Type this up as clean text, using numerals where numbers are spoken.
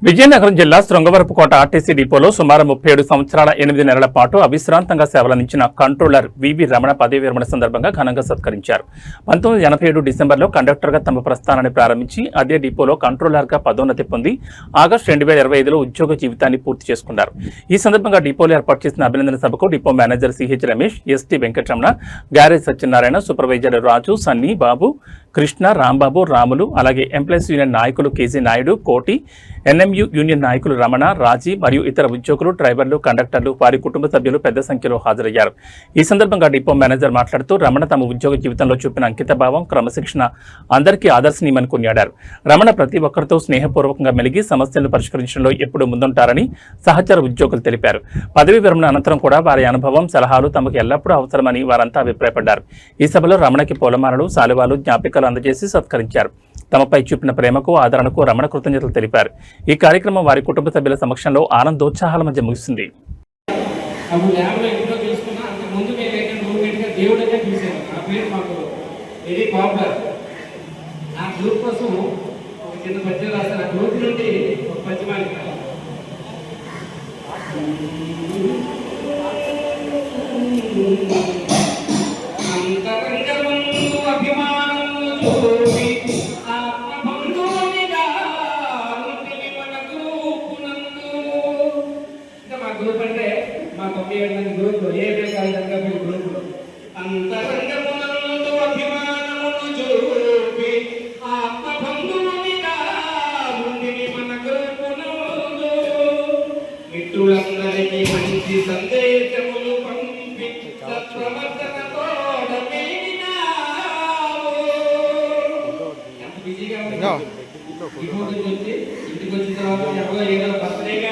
విజయనగరం జిల్లా శృంగవరపుకోట ఆర్టీసీ డిపోలో సుమారు 37 సంవత్సరాల 8 నెలల పాటు అవిశ్రాంతంగా సేవలందించిన కంట్రోలర్ వివి రమణ పదవి విరమణ సందర్భంగా ఘనంగా సత్కరించారు. 1987 డిసెంబర్లో కండక్టర్గా తమ ప్రస్థానాన్ని ప్రారంభించి అదే డిపోలో కంట్రోలర్గా పదోన్నతి పొంది ఆగస్టు 2025లో ఉద్యోగ జీవితాన్ని పూర్తి చేసుకున్నారు. ఈ సందర్భంగా డిపోలో ఏర్పాటు చేసిన అభినందన సభకు depot manager CH Ramesh, ST Venkataramana, garage Satyanarayana, supervisor Raju, Sunny, Babu, Krishna, Rambabu, Ramulu, అలాగే ఎంప్లాయీస్ యూనియన్ నాయకులు KG Naidu, Koti, NMU union నాయకులు రమణ, రాజీ మరియు ఇతర ఉద్యోగులు, డ్రైవర్లు, కండక్టర్లు, వారి కుటుంబ సభ్యులు పెద్ద సంఖ్యలో హాజరయ్యారు. ఈ సందర్భంగా డిపో మేనేజర్ మాట్లాడుతూ రమణ తమ ఉద్యోగ జీవితంలో చూపిన అంకితభావం, క్రమశిక్షణ అందరికీ ఆదర్శనీయమని కొనియాడారు. రమణ ప్రతి ఒక్కరితో స్నేహపూర్వకంగా మెలిగి సమస్యలను పరిష్కరించడంలో ఎప్పుడూ ముందుంటారని సహచర ఉద్యోగులు తెలిపారు. పదవి విరమణ అనంతరం కూడా వారి అనుభవం, సలహాలు తమకు ఎల్లప్పుడూ అవసరమని వారంతా అభిప్రాయపడ్డారు. ఈ సభలో రమణకి పూలమాలలు, శాలువాలు, జ్ఞాపికలు అందజేసి సత్కరించారు. తమపై చూపిన ప్రేమకు, ఆదరణకు రమణ కృతజ్ఞతలు తెలిపారు. ఈ కార్యక్రమం వారి కుటుంబ సభ్యుల సమక్షంలో ఆనందోత్సాహాల మధ్య ముగిసింది. గ్రూప్ అంటే మా 97 గ్రూపులు ఏ ప్రకారంగా మీరు గ్రూపులు అంతరంగమునందు అభిమానమును చూపి ఆత్మబంధువునిగా ఉండిని మన గ్రూపునందు మిత్రులందరికీ మంచి సందేశములు పంపి సత్ప్రవర్తనతో ఎంత బిజీగా ఉన్నావు. ఇంటికి వచ్చిన తర్వాత ఎవరో ఏదో బర్త్డేగా